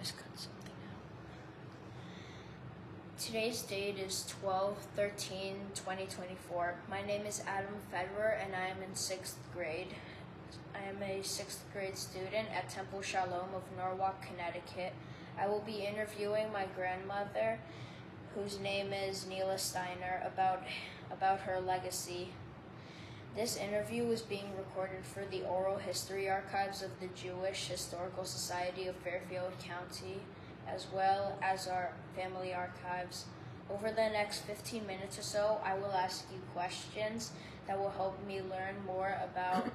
always cut something out. Today's date is 12/13/2024. My name is Adam Fetterer, and I am in 6th grade. I am a 6th grade student at Temple Shalom of Norwalk, Connecticut. I will be interviewing my grandmother, whose name is Neela Steiner, about her legacy. This interview is being recorded for the Oral History Archives of the Jewish Historical Society of Fairfield County, as well as our family archives. Over the next 15 minutes or so, I will ask you questions that will help me learn more about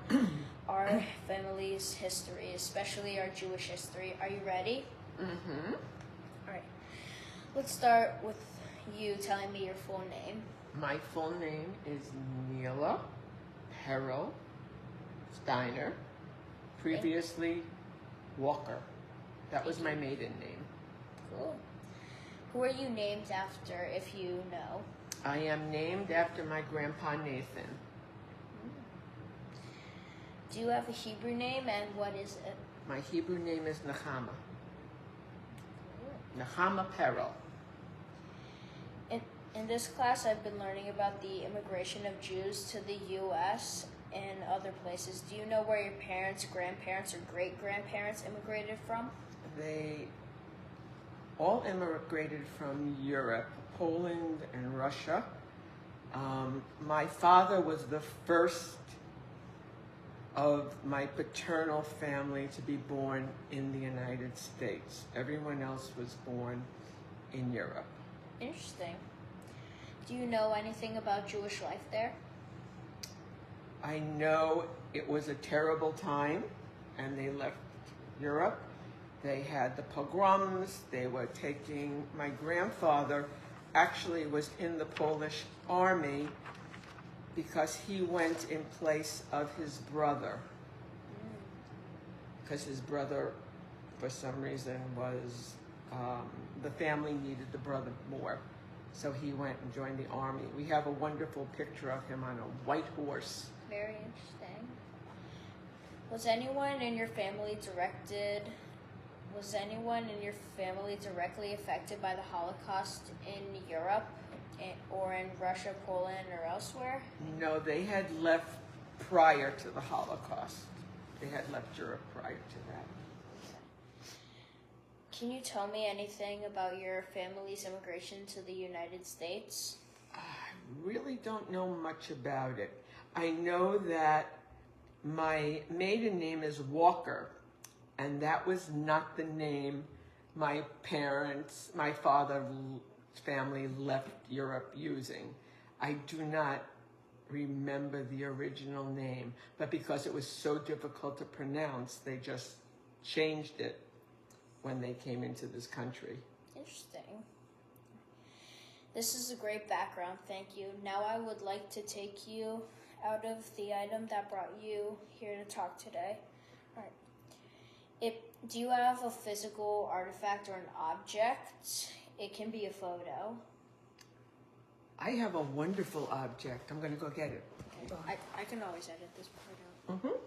our family's history, especially our Jewish history. Are you ready? Mm-hmm. All right. Let's start with you telling me your full name. My full name is Neela Perel Steiner, previously Walker. That was my maiden name. Cool. Who are you named after, if you know? I am named after my grandpa Nathan. Do you have a Hebrew name, and what is it? My Hebrew name is Nechama. Nechama Perel. In this class, I've been learning about the immigration of Jews to the U.S. and other places. Do you know where your parents, grandparents, or great-grandparents immigrated from? They all immigrated from Europe, Poland and Russia. My father was the first of my paternal family to be born in the United States. Everyone else was born in Europe. Interesting. Do you know anything about Jewish life there? I know it was a terrible time, and they left Europe. They had the pogroms. They were taking, my grandfather actually was in the Polish army because he went in place of his brother. Because his brother, for some reason, was, the family needed the brother more. So he went and joined the army. We have a wonderful picture of him on a white horse. Very interesting. Was anyone in your family directly affected by the Holocaust in Europe or in Russia, Poland, or elsewhere? No, they had left prior to the Holocaust. They had left Europe prior to that. Can you tell me anything about your family's immigration to the United States? I really don't know much about it. I know that my maiden name is Walker, and that was not the name my father's family left Europe using. I do not remember the original name, but because it was so difficult to pronounce, they just changed it when they came into this country. Interesting. This is a great background, thank you. Now I would like to take you out of the item that brought you here to talk today. All right. Do you have a physical artifact or an object? It can be a photo. I have a wonderful object. I'm going to go get it. Okay. I can always edit this part out. Mm-hmm.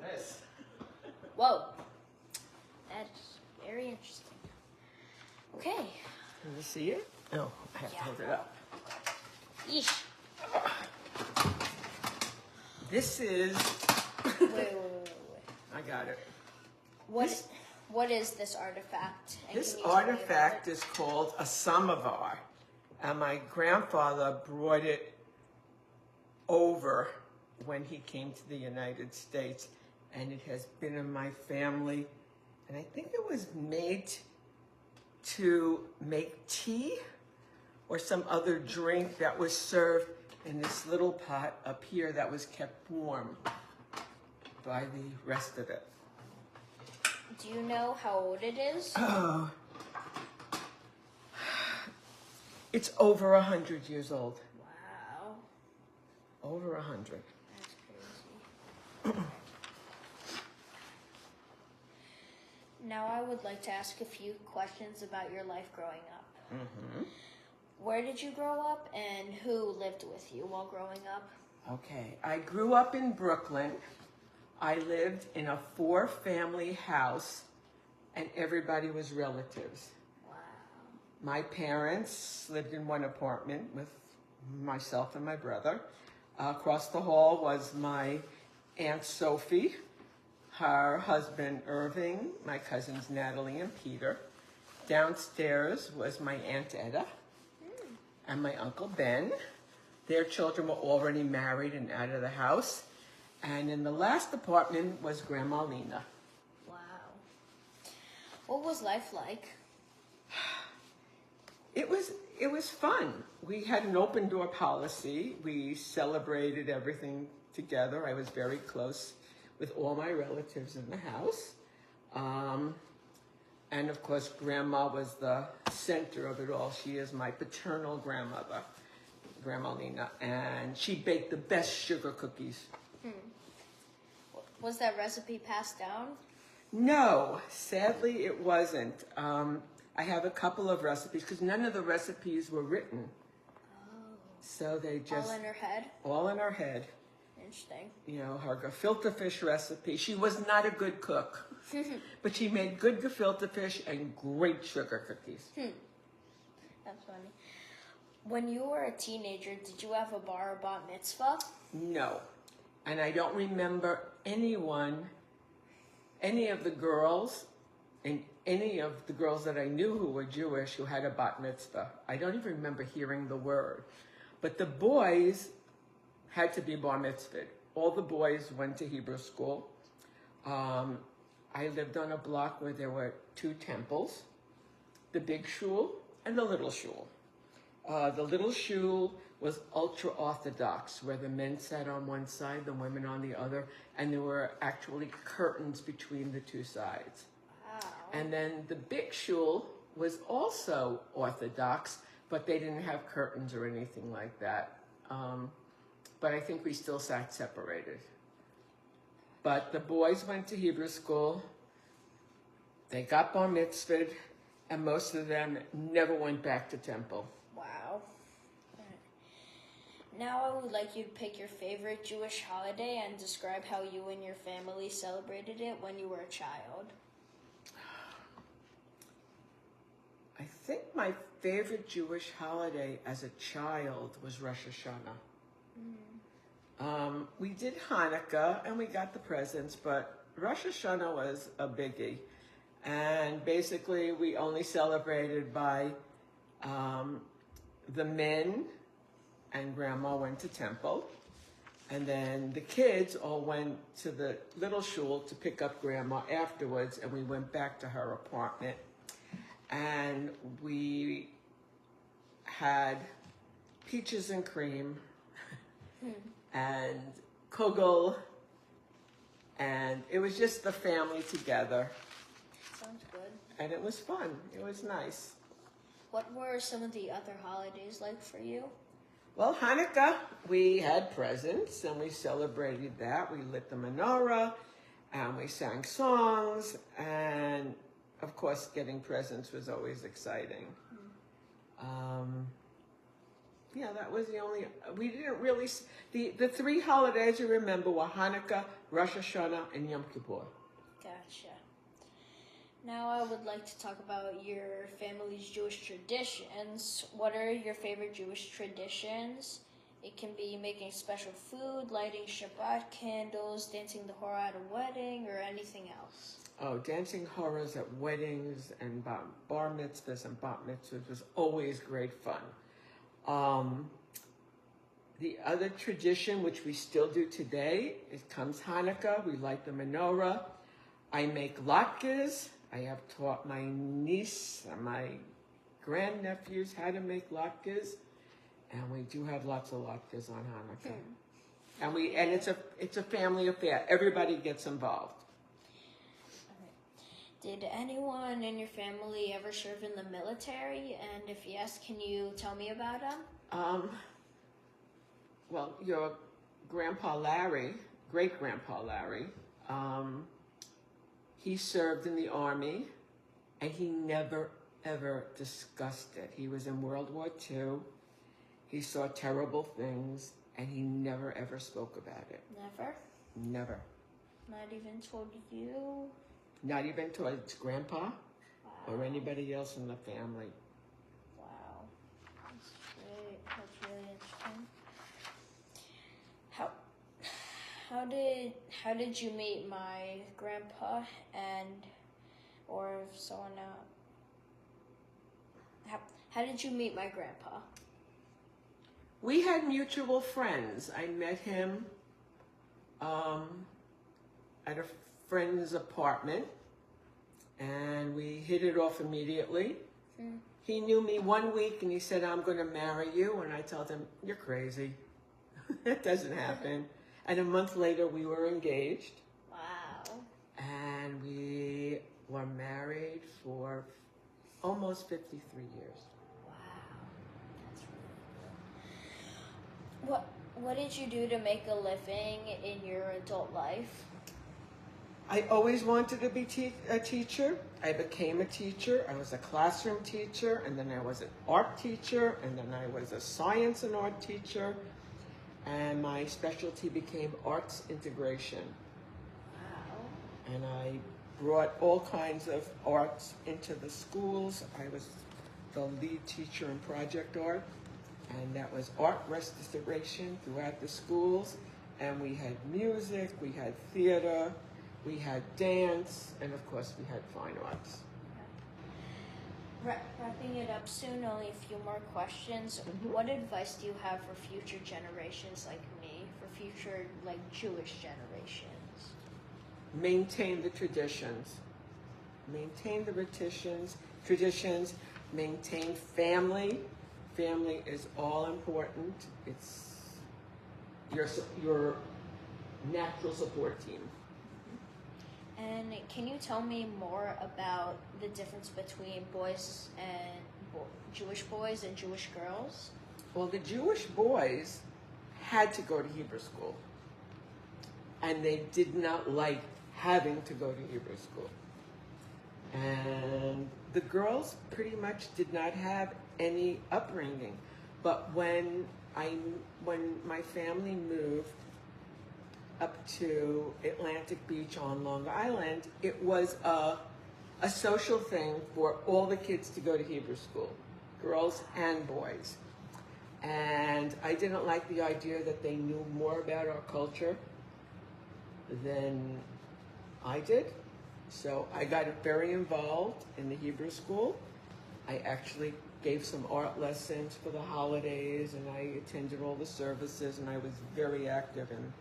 This. Whoa. That's very interesting. Okay. Can you see it? No, I have to hold it up. Yeesh. This is... Wait. I got it. What is this artifact? And This can you tell me about artifact it? is called a samovar, and my grandfather brought it over when he came to the United States, and it has been in my family, and I think it was made to make tea or some other drink that was served in this little pot up here that was kept warm by the rest of it. Do you know how old it is? Oh, it's over 100 years old. Wow. Over 100. That's crazy. Now I would like to ask a few questions about your life growing up. Mm-hmm. Where did you grow up, and who lived with you while growing up? Okay, I grew up in Brooklyn. I lived in a 4-family house, and everybody was relatives. Wow. My parents lived in one apartment with myself and my brother. Across the hall was my Aunt Sophie, her husband Irving, my cousins Natalie and Peter. Downstairs was my Aunt Etta and my Uncle Ben. Their children were already married and out of the house. And in the last apartment was Grandma Lena. Wow. What was life like? It was fun. We had an open door policy. We celebrated everything together. I was very close with all my relatives in the house. And of course, Grandma was the center of it all. She is my paternal grandmother, Grandma Lena, and she baked the best sugar cookies. Was that recipe passed down? No, sadly it wasn't. I have a couple of recipes because none of the recipes were written. Oh. So they just... All in her head? All in her head. Interesting. You know, her gefilte fish recipe. She was not a good cook, but she made good gefilte fish and great sugar cookies. That's funny. When you were a teenager, did you have a bar or bat mitzvah? No. And I don't remember any of the girls, and any of the girls that I knew who were Jewish who had a bat mitzvah. I don't even remember hearing the word. But the boys had to be bar mitzvahed. All the boys went to Hebrew school. I lived on a block where there were 2 temples, the big shul and the little shul. The little shul was ultra-Orthodox, where the men sat on one side, the women on the other, and there were actually curtains between the 2 sides. Wow. And then the big shul was also Orthodox, but they didn't have curtains or anything like that. But I think we still sat separated. But the boys went to Hebrew school, they got bar mitzvahed, and most of them never went back to temple. Wow. Now I would like you to pick your favorite Jewish holiday and describe how you and your family celebrated it when you were a child. I think my favorite Jewish holiday as a child was Rosh Hashanah. We did Hanukkah and we got the presents, but Rosh Hashanah was a biggie. And basically we only celebrated by the men and Grandma went to temple. And then the kids all went to the little shul to pick up Grandma afterwards, and we went back to her apartment. And we had peaches and cream and kugel, and it was just the family together. Sounds good. And it was fun. It was nice. What were some of the other holidays like for you? Well, Hanukkah, we had presents and we celebrated that. We lit the menorah and we sang songs, and of course getting presents was always exciting. Yeah, that was the only, we didn't really, the 3 holidays I remember were Hanukkah, Rosh Hashanah, and Yom Kippur. Gotcha. Now I would like to talk about your family's Jewish traditions. What are your favorite Jewish traditions? It can be making special food, lighting Shabbat candles, dancing the Horror at a wedding, or anything else. Oh, dancing horrors at weddings and bar mitzvahs and bat mitzvahs was always great fun. The other tradition, which we still do today, it comes Hanukkah. We light the menorah. I make latkes. I have taught my niece and my grandnephews how to make latkes, and we do have lots of latkes on Hanukkah. And it's a family affair. Everybody gets involved. Did anyone in your family ever serve in the military? And if yes, can you tell me about them? Well, your Grandpa Larry, great-grandpa Larry, He served in the Army, and he never, ever discussed it. He was in World War II. He saw terrible things, and he never, ever spoke about it. Never? Never. Not even told you? Not even towards Grandpa Wow. or anybody else in the family. Wow. That's great. That's really interesting. How did you meet my grandpa or someone else? How did you meet my grandpa? We had mutual friends. I met him at a friend's apartment, and we hit it off immediately. He knew me 1 week, and he said, "I'm going to marry you." And I told him, "You're crazy. It doesn't happen." And a month later, we were engaged. Wow. And we were married for almost 53 years. Wow. That's really cool. What did you do to make a living in your adult life? I always wanted to be a teacher. I became a teacher. I was a classroom teacher, and then I was an art teacher, and then I was a science and art teacher, and my specialty became arts integration. Wow. And I brought all kinds of arts into the schools. I was the lead teacher in project art, and that was art restoration throughout the schools. And we had music, we had theater, we had dance, and of course we had fine arts. Wrapping it up soon, only a few more questions. What advice do you have for future generations like me, for future Jewish generations? Maintain the traditions. Maintain the traditions, maintain family. Family is all important. It's your natural support team. And can you tell me more about the difference between Jewish boys and Jewish girls? Well, the Jewish boys had to go to Hebrew school, and they did not like having to go to Hebrew school. And the girls pretty much did not have any upbringing. But when my family moved up to Atlantic Beach on Long Island, it was a social thing for all the kids to go to Hebrew school, girls and boys. And I didn't like the idea that they knew more about our culture than I did. So I got very involved in the Hebrew school. I actually gave some art lessons for the holidays, and I attended all the services, and I was very active in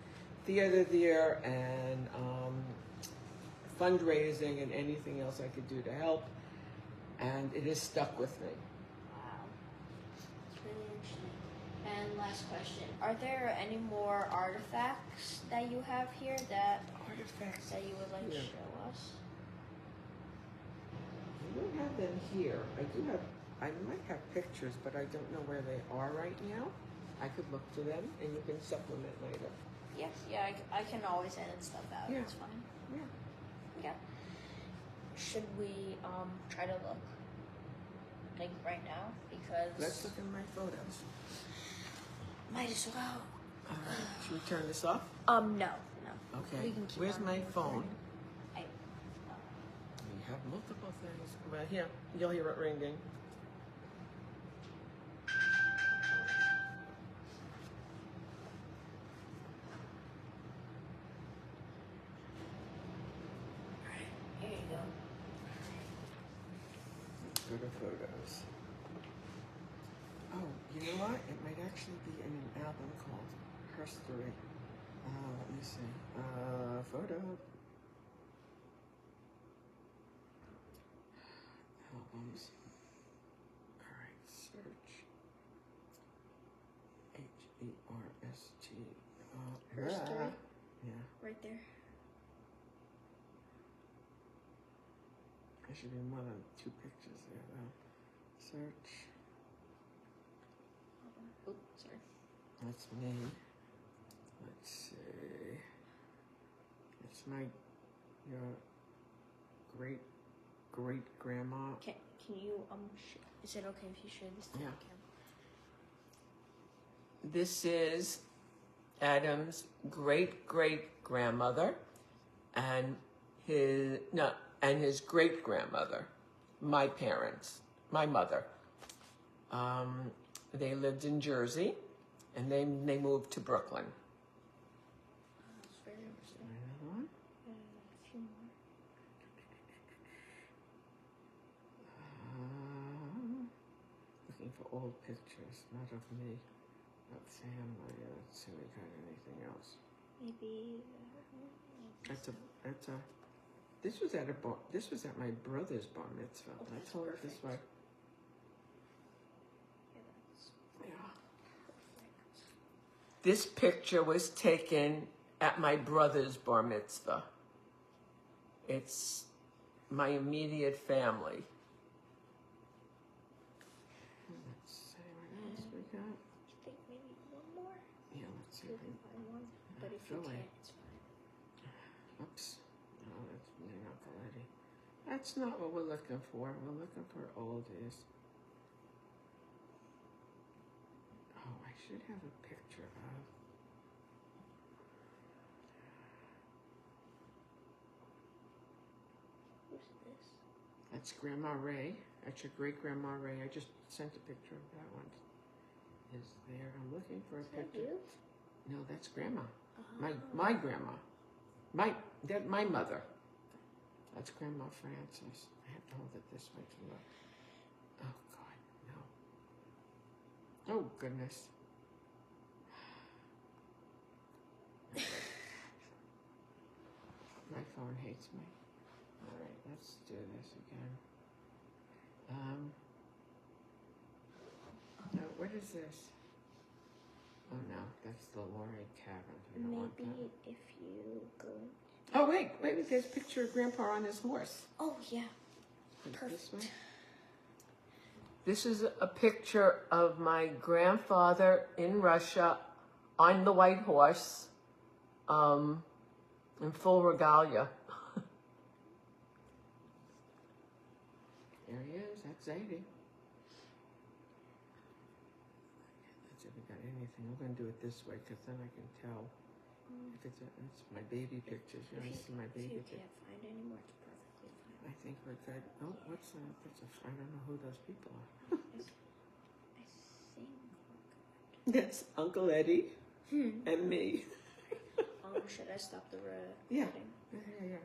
theater there, and fundraising and anything else I could do to help. And it has stuck with me. Wow. It's really interesting. And last question. Are there any more artifacts that you have here that you would like to show us? I don't have them here. I might have pictures, but I don't know where they are right now. I could look to them, and you can supplement later. Yes, yeah, I can always edit stuff out. Yeah. It's fine. Yeah. Yeah. Should we try to look right now? Because Let's look at my photos. might as well. All right. Should we turn this off? No. Okay. We can keep Where's on my phone? recording. We have multiple things. Right here. You'll hear it ringing. Here you go. Go to photos. Oh, you know what? It might actually be in an album called Herstory. Let me see. Photo. Albums. All right, search. Herst. Herstory? Yeah. Right there. There should be more than 2 pictures there, though. Search. Oh, sorry. That's me. Let's see. It's great-grandma. Can you is it okay if you share this to the Yeah. camera? This is Adam's great-great-grandmother and his great-grandmother, my parents, my mother. They lived in Jersey, and they moved to Brooklyn. That's very interesting. Uh-huh. A few more. Looking for old pictures, not of me, not family. Let's see if we got anything else. Maybe. This was at my brother's bar mitzvah. Oh, Let's that's hold it this perfect. way. Yeah, that's Yeah. perfect. This picture was taken at my brother's bar mitzvah. It's my immediate family. Let's see what else we got. I think maybe one more. Yeah, let's see. See if we find one. But if you Really? can't, it's fine. Oops. No, that's me, Uncle Eddie. That's not what we're looking for. We're looking for oldies. Oh, I should have a picture of. Who's this? That's Grandma Ray. That's your great-grandma Ray. I just sent a picture of that one. Is there? I'm looking for a Is that picture. you? No, that's Grandma. Oh. My grandma. My mother. That's Grandma Frances. I have to hold it this way to look. Oh God, no. Oh goodness. My phone hates me. All right, let's do this again. No, what is this? Oh no, that's the Lorry Cabin. I don't want Maybe that. if you go. Oh wait, there's a picture of Grandpa on his horse. Oh yeah. Put it this Perfect. way. This is a picture of my grandfather in Russia on the white horse, in full regalia. There he is. That's Zadie. Let's see if we got anything. I'm going to do it this way because then I can tell if it's my baby pictures. You know, this is my If baby you picture. can't find any more, it's perfectly fine. I think we're good. Oh, what's that? I don't know who those people are. I think That's Uncle Eddie and me. should I stop the Yeah. recording? Yeah.